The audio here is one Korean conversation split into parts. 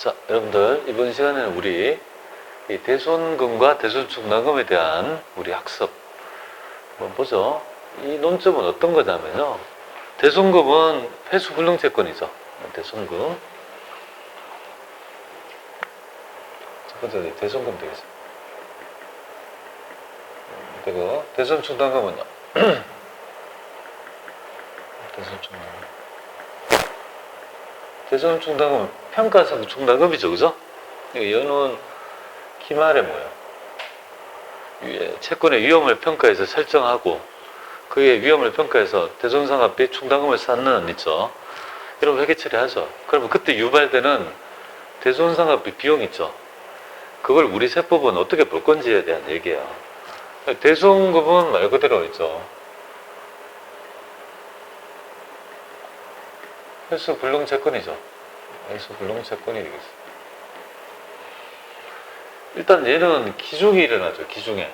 자, 여러분들 이번 시간에는 우리 이 대손금과 대손충당금에 대한 우리 학습 한번 보죠. 이 논점은 어떤 거냐면요. 대손금은 회수불능채권이죠. 대손금. 첫 번째 대손금 되겠습니다. 그리고 대손충당금은요. 대손충당금은 평가상 충당금이죠, 그죠? 여는 기말에 뭐예요? 채권의 위험을 평가해서 설정하고 그의 위험을 평가해서 대손상합비 충당금을 쌓는 있죠. 여러분 회계 처리하죠. 그러면 그때 유발되는 대손상합비 비용 있죠. 그걸 우리 세법은 어떻게 볼 건지에 대한 얘기예요. 대손금은 말 그대로 있죠. 회수불능채권이죠. 회수불능채권이 되겠습니다. 일단 얘는 기중이 일어나죠. 기중에.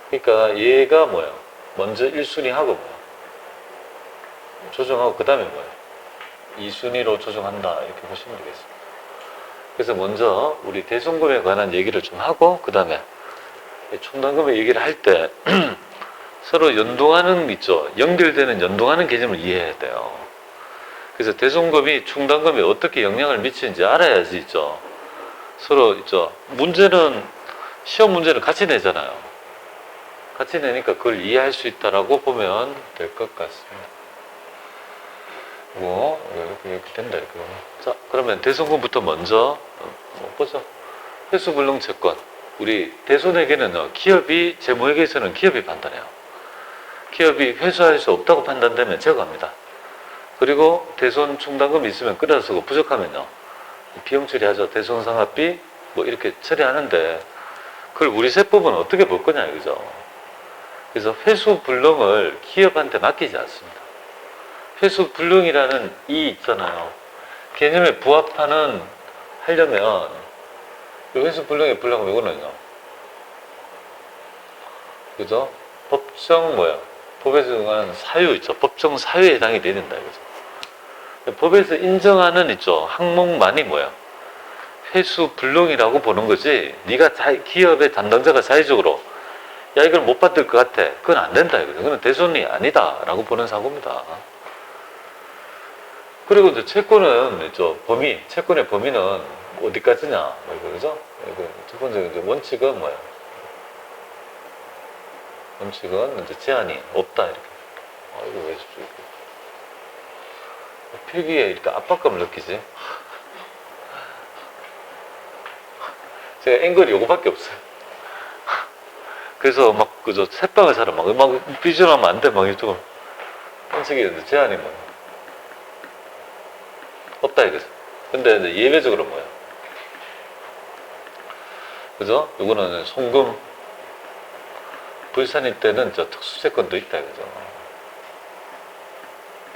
그러니까 얘가 뭐예요? 먼저 1순위 하고 뭐예요? 조정하고 그 다음에 뭐예요? 2순위로 조정한다. 이렇게 보시면 되겠습니다. 그래서 먼저 우리 대손금에 관한 얘기를 좀 하고 그 다음에 충당금의 얘기를 할 때 서로 연동하는 있죠. 연결되는 연동하는 개념을 이해해야 돼요. 그래서 대손금이 충당금에 어떻게 영향을 미치는지 알아야지 있죠. 서로 있죠. 문제는 시험 문제는 같이 내잖아요. 같이 내니까 그걸 이해할 수 있다라고 보면 될 것 같습니다. 이렇게 된다 이렇게 보면. 자, 그러면 대손금부터 먼저 보죠. 회수불능채권. 우리 대손에게는요. 기업이 재무회계에서는 기업이 판단해요. 기업이 회수할 수 없다고 판단되면 제거합니다. 그리고 대손 충당금이 있으면 끌어쓰고 부족하면요. 비용 처리하죠. 대손상합비 뭐 이렇게 처리하는데 그걸 우리 세법은 어떻게 볼 거냐 이거죠. 그래서 회수불능을 기업한테 맡기지 않습니다. 회수불능이라는 이 있잖아요. 개념에 부합하는 하려면 회수불능에 불량은 이거는요. 그죠? 법정 뭐야? 법에서 정하는 사유 있죠. 법정 사유에 해당이 돼야 된다 이거죠. 법에서 인정하는 있죠. 항목만이 뭐야? 회수불능이라고 보는 거지. 네가 기업의 담당자가 자의적으로 야 이걸 못 받을 것 같아. 그건 안 된다 이거죠. 그건 대손이 아니다라고 보는 사고입니다. 그리고 이제 채권은 있죠. 채권의 범위는 어디까지냐? 그죠? 첫 번째 이제 원칙은 뭐야? 원칙은 이제 제한이 없다 이렇게. 이거 왜 필기에 이렇게 압박감을 느끼지? 제가 앵글이 요거밖에 없어요. 그래서 막 그저 새빵을 사러 막 삐져나오면 안 돼. 막 이쪽으로. 원칙이 제한이 뭐야? 없다 이거죠. 근데 이제 예외적으로 뭐야? 그죠? 요거는 송금 불산일 때는 저 특수채권도 있다 이거죠.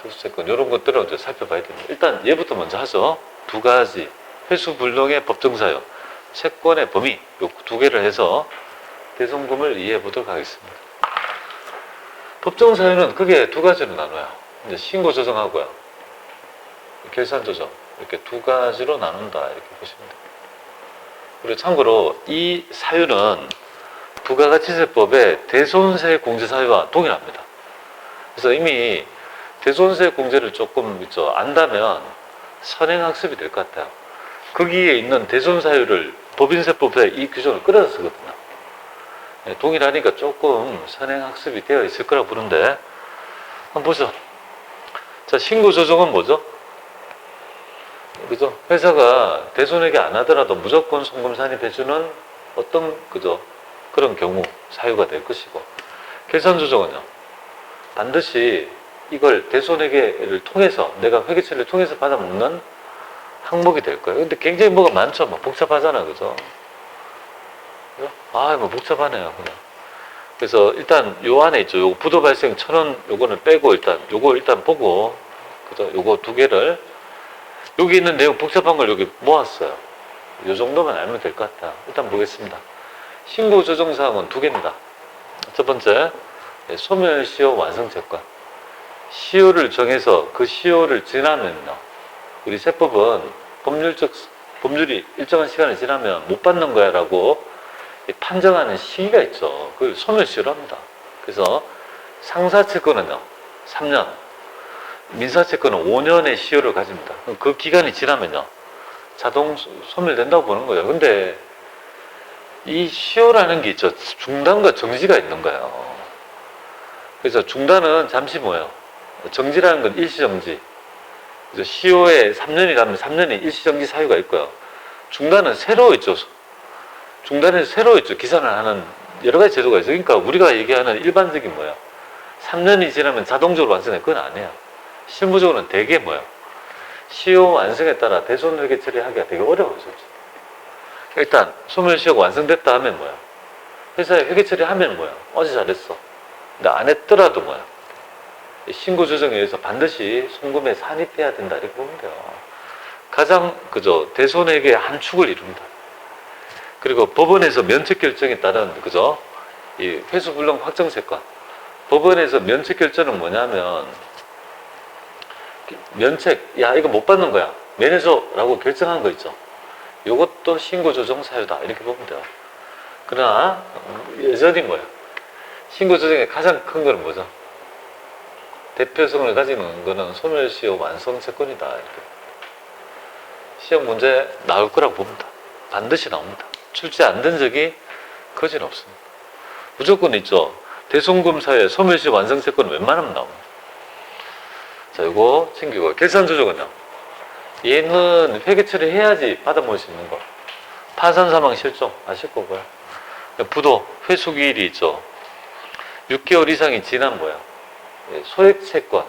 특수채권 이런 것들을 이제 살펴봐야 됩니다. 일단 얘부터 먼저 하죠. 두 가지 회수불능의 법정사유, 채권의 범위 요 두 개를 해서 대손금을 이해해 보도록 하겠습니다. 법정사유는 크게 두 가지로 나눠요. 이제 신고 조정하고요. 결산 조정 이렇게 두 가지로 나눈다 이렇게 보시면 됩니다. 그리고 참고로 이 사유는 부가가치세법의 대손세 공제 사유와 동일합니다. 그래서 이미 대손세 공제를 조금 있죠. 안다면 선행학습이 될 것 같아요. 거기에 있는 대손 사유를 법인세법에 이 규정을 끌어서 쓰거든요. 동일하니까 조금 선행학습이 되어 있을 거라고 보는데 한번 보죠. 자, 신고조정은 뭐죠? 그죠? 회사가 대손회계 안 하더라도 무조건 송금 산입해주는 어떤 그런 경우 사유가 될 것이고, 결산조정은요 반드시 이걸 대손회계를 통해서 내가 회계처리를 통해서 받아먹는 항목이 될 거예요. 근데 굉장히 뭐가 많죠. 막 복잡하잖아, 그죠? 뭐 복잡하네요, 그냥. 그래서 일단 요 안에 있죠. 요거 부도 발생 1,000원 요거는 빼고 요거 일단 보고, 그죠? 요거 두 개를 여기 있는 내용 복잡한 걸 여기 모았어요. 요 정도만 알면 될 것 같아요. 일단 보겠습니다. 신고 조정 사항은 두 개입니다. 첫 번째, 소멸시효 완성채권. 시효를 정해서 그 시효를 지나면요. 우리 세법은 법률이 일정한 시간이 지나면 못 받는 거야 라고 판정하는 시기가 있죠. 그걸 소멸시효로 합니다. 그래서 상사채권은요 3년, 민사채권은 5년의 시효를 가집니다. 그 기간이 지나면요 자동 소멸된다고 보는 거예요. 근데 이 시효라는 게 있죠. 중단과 정지가 있는 거예요. 그래서 중단은 잠시 뭐예요? 정지라는 건 일시정지. 그래서 시효에 3년이 가면 3년의 일시정지 사유가 있고요. 중단은 새로 있죠. 중단에서 새로 있죠. 기산을 하는 여러 가지 제도가 있어요. 그러니까 우리가 얘기하는 일반적인 뭐예요? 3년이 지나면 자동적으로 완성해. 그건 아니에요. 실무적으로는 되게 뭐예요? 시효 완성에 따라 대손회계 처리하기가 되게 어려워졌죠. 일단 소멸시효가 완성됐다 하면 뭐야? 회사에 회계 처리하면 뭐야? 어제 잘했어. 근데 안 했더라도 뭐야? 신고 조정에 의해서 반드시 송금에 산입해야 된다 이렇게 보면 돼요. 가장 그죠 대손회계의 한 축을 이룬다. 그리고 법원에서 면책 결정에 따른 그죠 이 회수불능 확정채권. 법원에서 면책 결정은 뭐냐면 면책 야 이거 못 받는 거야 면해줘라고 결정한 거 있죠. 이것도 신고조정 사유다 이렇게 보면 돼요. 그러나 여전히 뭐야? 신고조정의 가장 큰 거는 뭐죠? 대표성을 가지는 거는 소멸시효 완성채권이다. 이렇게. 시험 문제 나올 거라고 봅니다. 반드시 나옵니다. 출제 안 된 적이 거진 없습니다. 무조건 있죠. 대손금 사유에 소멸시효 완성채권은 웬만하면 나옵니다. 자, 이거 챙기고 결산조정은요. 얘는 회계 처리해야지 받아볼 수 있는 거. 파산 사망 실종 아실 거고요. 부도 회수기일이 있죠. 6개월 이상이 지난 뭐야? 소액 채권,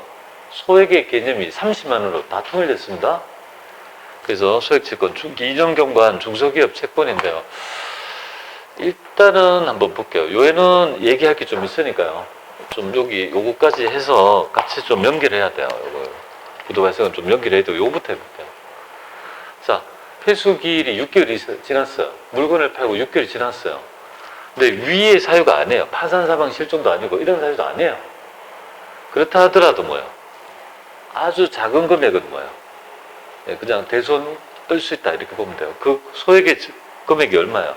소액의 개념이 30만으로 다 통일됐습니다. 그래서 소액 채권, 이전 경관 중소기업 채권인데요. 일단은 한번 볼게요. 요에는 얘기할 게 좀 있으니까요. 좀 여기 요거까지 해서 같이 좀 연결해야 돼요. 요거 부도 발생은 좀 연결해야 되고 요거부터 해볼게요. 자, 회수기일이 6개월이 지났어요. 물건을 팔고 6개월이 지났어요. 근데 위의 사유가 아니에요. 파산 사망 실종도 아니고 이런 사유도 아니에요. 그렇다 하더라도 뭐예요? 아주 작은 금액은 뭐예요? 그냥 대손 뜰 수 있다 이렇게 보면 돼요. 그 소액의 금액이 얼마예요?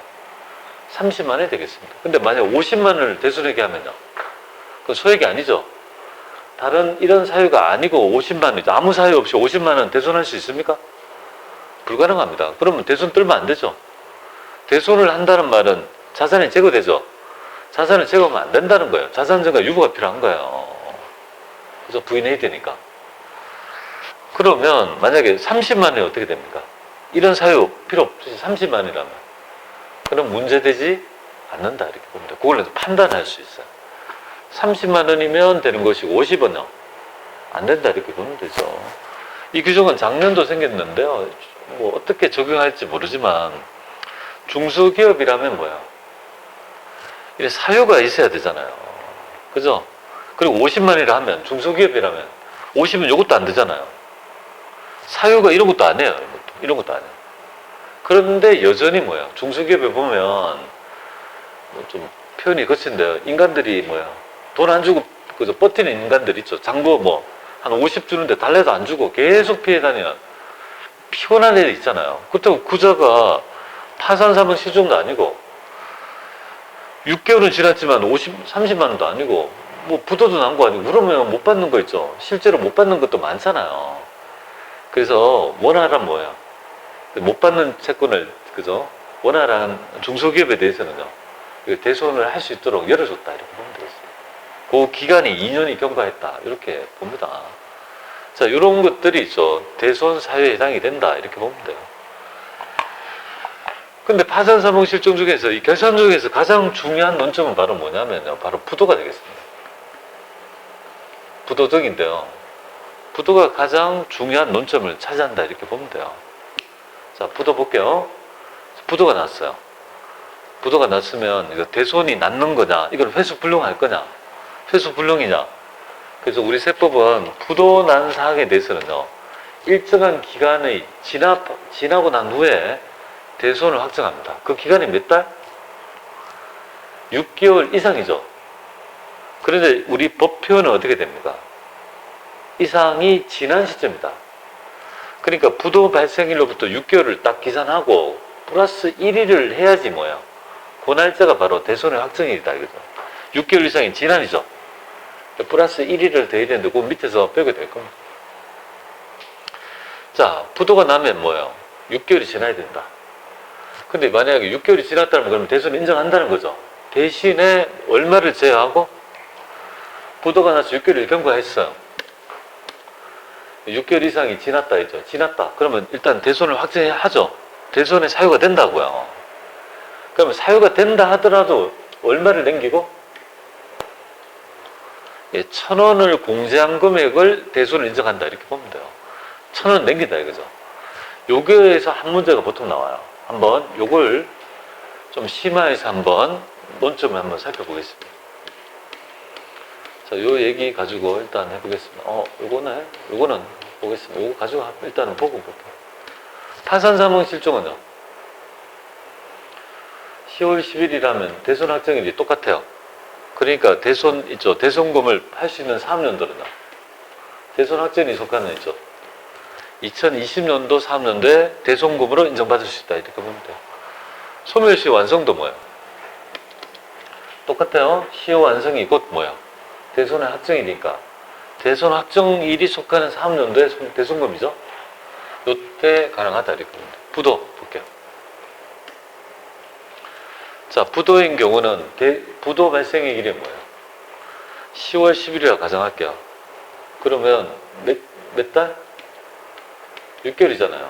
30만 원이 되겠습니다. 근데 만약 50만 원을 대손회계 하면요. 그 소액이 아니죠. 다른 이런 사유가 아니고 50만 원이죠. 아무 사유 없이 50만 원 대손할 수 있습니까? 불가능합니다. 그러면 대손 떨면 안 되죠. 대손을 한다는 말은 자산이 제거되죠. 자산을 제거하면 안 된다는 거예요. 자산증가 유보가 필요한 거예요. 그래서 부인해야 되니까. 그러면 만약에 30만 원이 어떻게 됩니까? 이런 사유 필요 없이 30만 원이라면 그럼 문제되지 않는다 이렇게 보면 돼요. 그걸 판단할 수 있어요. 30만 원이면 되는 것이고 50원요. 안 된다 이렇게 보면 되죠. 이 규정은 작년도 생겼는데요. 뭐 어떻게 적용할지 모르지만 중소기업이라면 뭐야? 이래 사유가 있어야 되잖아요. 그죠? 그리고 50만 원이라 하면 중소기업이라면 50은 이것도 안 되잖아요. 사유가 이런 것도 안 해요. 이런 것도 안 해요. 그런데 여전히 뭐야? 중소기업에 보면 뭐 좀 표현이 거친데요. 인간들이 뭐야? 돈 안 주고 그저 버티는 인간들 있죠. 장부 뭐 한 50 주는데 달래도 안 주고 계속 피해 다니는 피곤한 애들 있잖아요. 그렇다고 구자가 파산 사망 실종도 아니고 6개월은 지났지만 30만 원도 아니고 뭐 부도도 난 거 아니고 그러면 못 받는 거 있죠. 실제로 못 받는 것도 많잖아요. 그래서 원활한 뭐야? 못 받는 채권을 그죠? 원활한 중소기업에 대해서는요. 대손을 할 수 있도록 열어줬다 이렇게 보면 되겠습니다. 그 기간이 2년이 경과했다 이렇게 봅니다. 자, 이런 것들이 있죠. 대손 사유에 해당이 된다 이렇게 보면 돼요. 근데 파산 사망 실종 중에서 이 결산 중에서 가장 중요한 논점은 바로 뭐냐면요. 바로 부도가 되겠습니다. 부도덕인데요. 부도가 가장 중요한 논점을 차지한다 이렇게 보면 돼요. 자, 부도 볼게요. 부도가 났어요. 부도가 났으면 이거 대손이 낳는 거냐, 이걸 회수불능할 거냐, 회수불능이냐. 그래서 우리 세법은 부도 난 사항에 대해서는요, 일정한 기간의 지나고 난 후에 대손을 확정합니다. 그 기간이 몇 달? 6개월 이상이죠. 그런데 우리 법 표현은 어떻게 됩니까? 이상이 지난 시점이다. 그러니까 부도 발생일로부터 6개월을 딱 계산하고 플러스 1일을 해야지 뭐야. 그 날짜가 바로 대손의 확정일이다 이거죠. 6개월 이상이 지난이죠. 플러스 1일을 더해야 되는데 그 밑에서 빼게 될 겁니다. 자, 부도가 나면 뭐예요? 6개월이 지나야 된다. 근데 만약에 6개월이 지났다면 그러면 대손을 인정한다는 거죠. 대신에 얼마를 제외하고 부도가 나서 6개월을 경과했어요. 6개월 이상이 지났다 했죠. 지났다. 그러면 일단 대손을 확정하죠. 대손의 사유가 된다고요. 그러면 사유가 된다 하더라도 얼마를 남기고 1,000원을 공제한 금액을 대손을 인정한다 이렇게 보면 돼요. 1,000원 남긴다 이거죠. 여기에서 한 문제가 보통 나와요. 한번 요걸 좀 심화해서 한번 논점을 한번 살펴보겠습니다. 자, 요 얘기 가지고 일단 해보겠습니다. 요거는 보겠습니다. 요거 가지고 일단은 보고 볼게요. 파산사망 실종은요? 10월 10일이라면 대손 확정일이 똑같아요. 그러니까 대손 있죠. 대손금을 할 수 있는 사업년도는요. 대손 확정일이 속하는 있죠. 2020년도 사업년도에 대손금으로 인정받을 수 있다. 이렇게 보면 돼요. 소멸시 완성도 뭐예요? 똑같아요. 시효 완성이 곧 뭐예요? 대손의 확정이니까 대손 확정일이 속하는 사업년도의 대손금이죠. 요때 가능하다 이렇게 봅니다. 부도 볼게요. 자, 부도인 경우는 부도 발생의 일이 뭐예요? 10월 10일이라 가정할게요. 그러면 몇 달? 6개월이잖아요.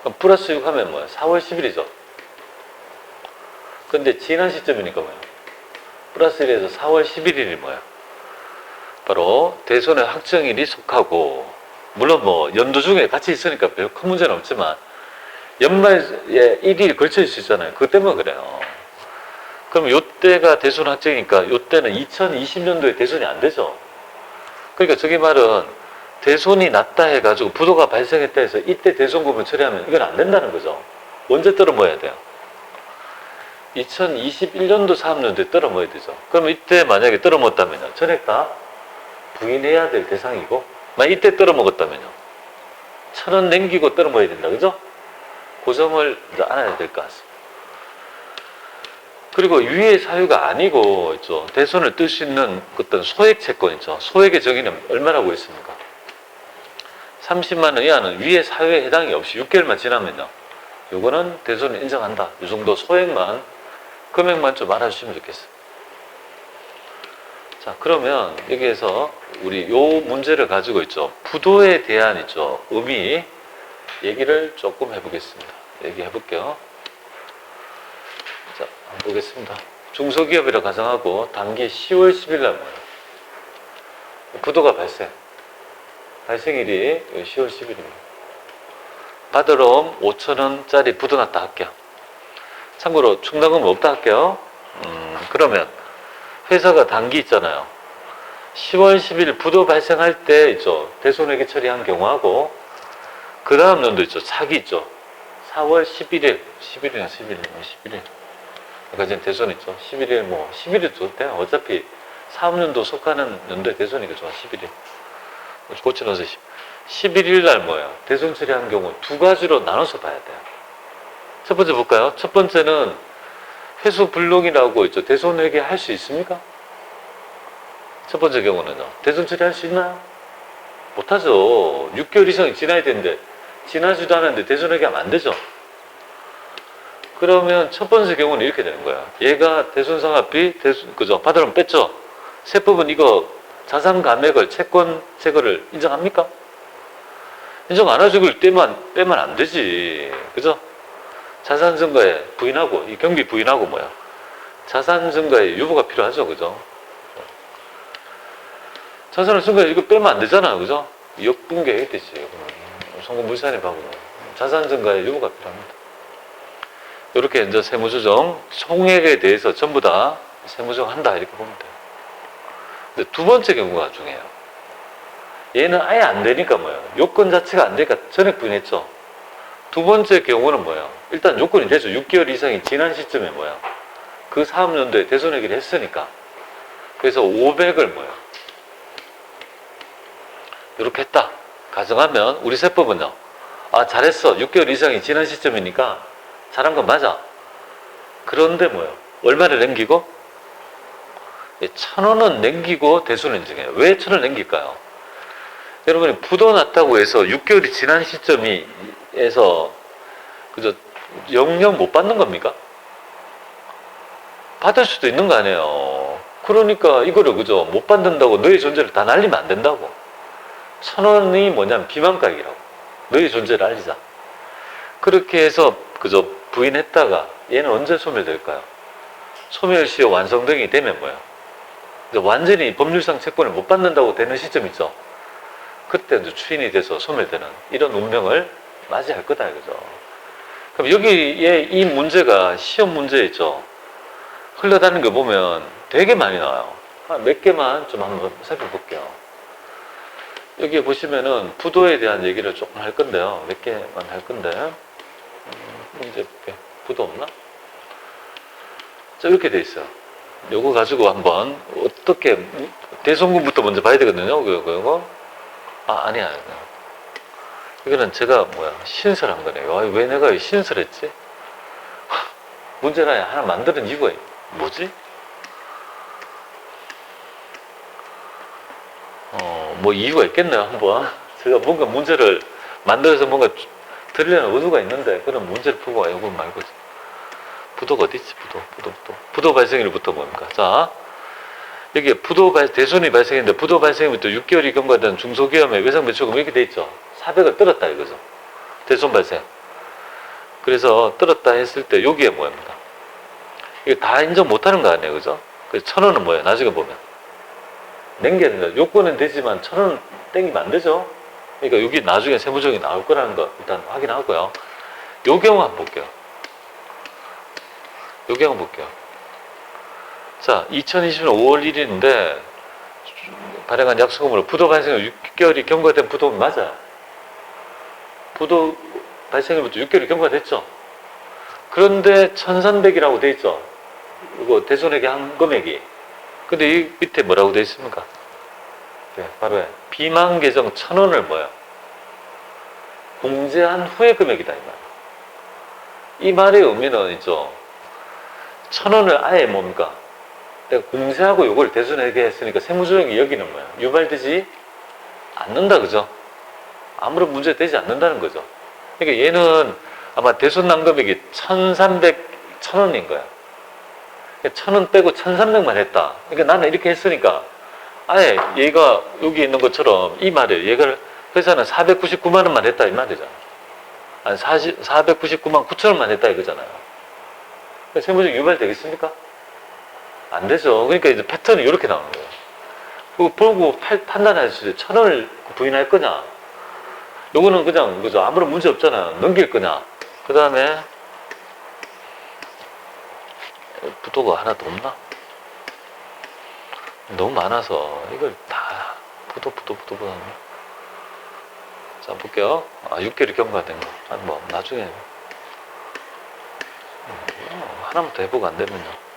그럼 플러스 6 하면 뭐예요? 4월 10일이죠. 근데 지난 시점이니까 뭐예요? 플러스 1에서 4월 11일이 뭐예요? 바로 대손의 확정일이 속하고, 물론 뭐 연도 중에 같이 있으니까 별 큰 문제는 없지만 연말에 1일 걸쳐 있을 수 있잖아요. 그것 때문에 그래요. 그럼 요때가 대손 확정이니까 요때는 2020년도에 대손이 안 되죠. 그러니까 저기 말은 대손이 났다 해가지고 부도가 발생했다 해서 이때 대손금을 처리하면 이건 안 된다는 거죠. 언제 떨어모아야 돼요? 2021년도 사업년도에 떨어모아야 되죠. 그럼 이때 만약에 떨어먹었다면요, 전액 다 부인해야 될 대상이고, 만약 이때 떨어먹었다면요, 1,000원 남기고 떨어모아야 된다. 그죠? 그 점을 이제 알아야 될 것 같습니다. 그리고 위의 사유가 아니고 있죠. 대손을 뜰 수 있는 어떤 소액 채권 있죠. 소액의 정의는 얼마라고 했습니까? 30만 원 이하는 위의 사유에 해당이 없이 6개월만 지나면요, 요거는 대손을 인정한다. 이 정도 소액만, 금액만 좀 알아주시면 좋겠어요. 자, 그러면 여기에서 우리 요 문제를 가지고 있죠. 부도에 대한 있죠. 의미 얘기를 조금 해보겠습니다. 얘기해 볼게요. 자, 한번 보겠습니다. 중소기업이라 가정하고 단기 10월 10일 날 뭐예요? 부도가 발생일이 10월 10일입니다. 받으러 온 5,000원짜리 부도 났다 할게요. 참고로 충당금은 없다 할게요. 그러면 회사가 단기 있잖아요. 10월 10일 부도 발생할 때 있죠. 대손회계 처리한 경우하고, 그 다음 년도 있죠. 차기 있죠. 4월 11일, 11일이나 11일. 아까 전에 대손 있죠. 11일, 11일 줘도 돼요. 어차피 사업년도 속하는 연도에 대손이니까 좋아. 11일. 고쳐넣어서 11일 날 뭐예요? 대손 처리한 경우 두 가지로 나눠서 봐야 돼요. 첫 번째 볼까요? 첫 번째는 회수 불능이라고 있죠. 대손 회계 할 수 있습니까? 첫 번째 경우는요. 대손 처리할 수 있나요? 못하죠. 6개월 이상이 지나야 되는데, 지나지도 않았는데 대손 회계하면 안 되죠. 그러면 첫 번째 경우는 이렇게 되는 거야. 얘가 대손상합비, 그죠? 받으면 뺐죠? 세법은 이거 자산 감액을, 채권 제거를 인정합니까? 인정 안 해주고 빼면 안 되지. 그죠? 자산 증가에 부인하고, 이 경비 부인하고 뭐야? 자산 증가에 유보가 필요하죠. 그죠? 자산을 증가해, 이거 빼면 안 되잖아. 그죠? 역분개 해야 되지. 송금 물산입 하고 자산 증가에 유보가 필요합니다. 이렇게 이제 세무조정, 총액에 대해서 전부 다 세무조정 한다. 이렇게 보면 돼요. 근데 두 번째 경우가 중요해요. 얘는 아예 안 되니까 뭐예요? 요건 자체가 안 되니까 전액 부인했죠. 두 번째 경우는 뭐예요? 일단 요건이 되죠. 6개월 이상이 지난 시점에 뭐예요? 그 사업연도에 대손회계를 했으니까. 그래서 500을 뭐예요? 이렇게 했다. 가정하면 우리 세법은요, 아, 잘했어. 6개월 이상이 지난 시점이니까 잘한 건 맞아. 그런데 뭐요? 얼마를 남기고? 1,000원은 남기고 대손을 인증해요. 왜 1,000원 남길까요? 여러분이 부도 났다고 해서 6개월이 지난 시점에서 그저 영영 못 받는 겁니까? 받을 수도 있는 거 아니에요. 그러니까 이거를 그저 못 받는다고 너의 존재를 다 날리면 안 된다고. 1,000원이 뭐냐면 비만가액이라고. 너의 존재를 알리자. 그렇게 해서 그저 부인했다가 얘는 언제 소멸될까요? 소멸시효 완성 등이 되면 뭐예요? 완전히 법률상 채권을 못 받는다고 되는 시점 있죠. 그때 이제 추인이 돼서 소멸되는 이런 운명을 맞이할 거다 이거죠. 그럼 여기에 이 문제가 시험 문제 있죠. 흘러다니는 거 보면 되게 많이 나와요. 몇 개만 좀 한번 살펴볼게요. 여기 보시면은 부도에 대한 얘기를 조금 할 건데요. 몇 개만 할 건데. 문제 볼게요. 부도 없나? 자, 이렇게 돼 있어요. 요거 가지고 한번 어떻게 대손금부터 먼저 봐야 되거든요. 이거. 아, 아니야. 이거는 제가 신설한 거네요. 아, 왜 내가 신설했지? 문제가 하나 만드는 이유가 뭐지? 뭐 이유가 있겠네요. 한번 제가 뭔가 문제를 만들어서 뭔가 드리려는 의도가 있는데 그런 문제를 풀고 이거 말고 부도가 어디 있지? 부도 발생일부터 뭡니까? 자, 여기 대손이 발생했는데 부도 발생일부터 6개월이 경과된 중소기업의 외상배출금 이렇게 돼 있죠. 400을 떨었다 이거죠. 대손 발생. 그래서 떨었다 했을 때 여기에 뭐입니다. 이거 다 인정 못하는 거 아니에요, 그죠? 그래서 1,000원은 뭐예요? 나중에 보면 남겨야 된다. 요건은 되지만 1,000원 땡기면 안 되죠. 그러니까 여기 나중에 세무적이 나올 거라는 거 일단 확인하고요. 요 경우 한번 볼게요. 자, 2020년 5월 1일인데 발행한 약속금으로 부도 발생을 6개월이 경과된 부도는 맞아요. 부도 발생일부터 6개월이 경과됐죠. 그런데 1,300이라고 돼 있죠. 이거 대손에게 한 금액이. 근데 이 밑에 뭐라고 돼 있습니까? 네, 바로 비만 계정 1,000원을 공제한 후의 금액이다 이 말. 이 말의 의미는 있죠. 1,000원을 아예 뭡니까? 내가 공제하고 요걸 대손에게 했으니까 세무조정이 여기는 유발되지 않는다 그죠? 아무런 문제 되지 않는다는 거죠. 그러니까 얘는 아마 대손 난 금액이 1,300, 1,000원인 거야. 1,000원 빼고 1,300만 했다. 그러니까 나는 이렇게 했으니까 아예 얘가 여기 있는 것처럼 이 말이에요. 얘가 회사는 499만 원만 했다 이 말이잖아. 아니 499만 9천 원만 했다 이거잖아요. 그러니까 세무적 유발되겠습니까? 안 되죠. 그러니까 이제 패턴이 이렇게 나오는 거예요. 그거 보고 판단할 수 있어요. 1,000원을 부인할 거냐? 요거는 그냥 그죠. 아무런 문제 없잖아요. 넘길 거냐? 그 다음에 부도가 하나도 없나? 너무 많아서 이걸 다 부도 자 볼게요. 6개월이 경과된 거. 아니 나중에 하나만 더 해보고 안 되면요.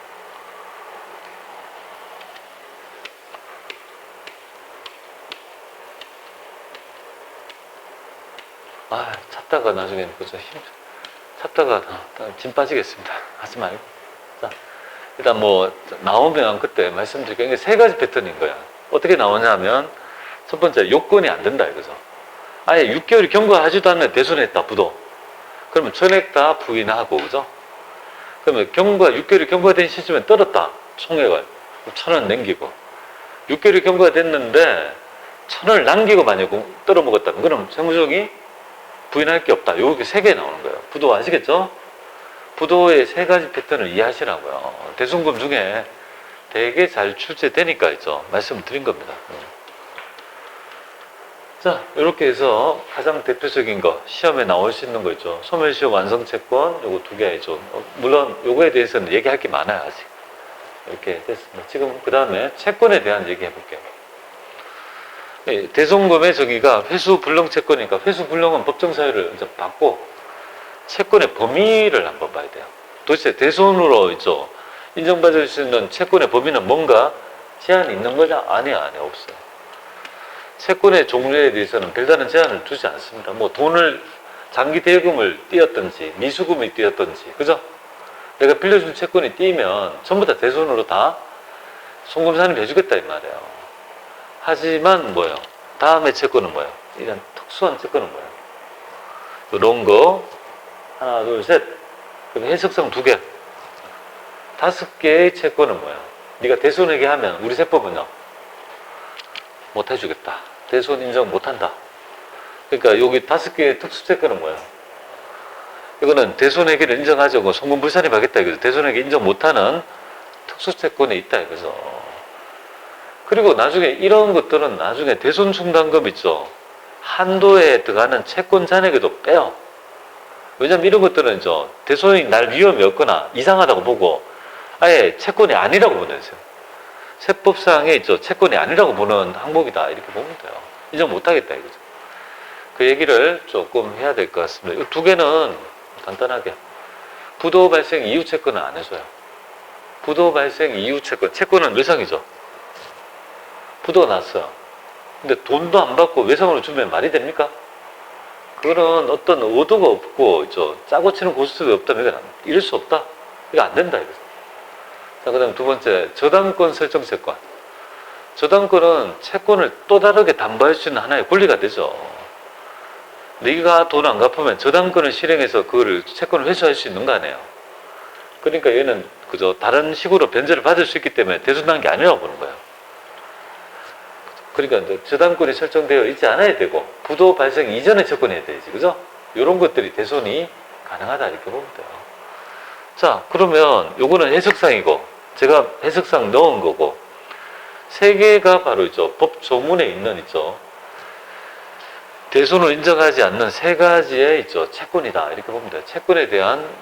찾다가 나중에는 그죠. 찾다가 짐 빠지겠습니다. 하지 말고. 자, 일단 나오면 그때 말씀드릴게요. 이게 세 가지 패턴인 거야. 어떻게 나오냐면, 첫 번째, 요건이 안 된다, 이거죠. 아예 6개월이 경과하지도 않는 대손했다, 부도. 그러면 전액 다 부인하고, 그죠? 그러면 6개월이 경과된 시점에 떨었다, 총액을. 1,000원 남기고. 6개월이 경과됐는데, 1,000원을 남기고 만약 떨어먹었다면, 그럼 세무적이 부인할 게 없다. 요게 세 개 나오는 거예요. 부도 아시겠죠? 부도의 세 가지 패턴을 이해하시라고요. 대손금 중에 되게 잘 출제되니까 있죠. 말씀을 드린 겁니다. 자, 이렇게 해서 가장 대표적인 거, 시험에 나올 수 있는 거 있죠. 소멸시효 완성채권, 요거 두 개 있죠. 물론 요거에 대해서는 얘기할 게 많아요, 아직. 이렇게 됐습니다. 지금 그 다음에 채권에 대한 얘기 해볼게요. 대손금의 정의가 회수불능채권이니까 회수불능은 법정사유를 이제 받고 채권의 범위를 한번 봐야 돼요. 도대체 대손으로 있죠. 인정받을 수 있는 채권의 범위는 뭔가 제한이 있는 거냐? 아니야, 없어요. 채권의 종류에 대해서는 별다른 제한을 두지 않습니다. 돈을 장기 대여금을 띄었든지 미수금이 띄었든지, 그죠? 내가 빌려준 채권이 띄면 전부 다 대손으로 다 송금사님 해주겠다 이 말이에요. 하지만 뭐예요? 다음에 채권은 뭐예요? 이런 특수한 채권은 뭐예요? 이런 거 하나 둘 셋, 그럼 해석상 2개, 5개의 채권은 뭐예요? 네가 대손에게 하면 우리 세법은요 못 해주겠다, 대손 인정 못한다. 그러니까 여기 5개의 특수채권은 뭐예요? 이거는 대손해계를 인정하지 않고 송금불산입하겠다 이거죠. 대손해계 인정 못하는 특수채권이 있다 이거죠. 그리고 나중에 이런 것들은 나중에 대손충당금 있죠. 한도에 들어가는 채권 잔액에도 빼요. 왜냐면 이런 것들은 대손이 날 위험이 없거나 이상하다고 보고 아예 채권이 아니라고 보는 거죠. 세법상에 채권이 아니라고 보는 항목이다 이렇게 보면 돼요. 인정 못하겠다 이거죠. 그 얘기를 조금 해야 될 것 같습니다. 이 2개는 간단하게 부도 발생 이후 채권은 안 해줘요. 부도 발생 이후 채권은 외상이죠. 부도가 났어요. 근데 돈도 안 받고 외상으로 주면 말이 됩니까? 그거는 어떤 의도가 없고 짜고 치는 고스톱이 없다면 이건 이럴 수 없다. 이거 안 된다 이거죠. 자, 그 다음 2번째, 저당권 설정 채권. 저당권은 채권을 또 다르게 담보할 수 있는 하나의 권리가 되죠. 네가 돈 안 갚으면 저당권을 실행해서 그거를 채권을 회수할 수 있는 거 아니에요. 그러니까 얘는 그저 다른 식으로 변제를 받을 수 있기 때문에 대손한 게 아니라고 보는 거예요. 그러니까 저당권이 설정되어 있지 않아야 되고 부도 발생 이전에 채권해야 되지, 그죠? 이런 것들이 대손이 가능하다 이렇게 보면 돼요. 자, 그러면 요거는 해석상이고 제가 해석상 넣은 거고, 3개가 바로 법 조문에 있는 대손을 인정하지 않는 3가지의 채권이다 이렇게 보면 돼요. 채권에 대한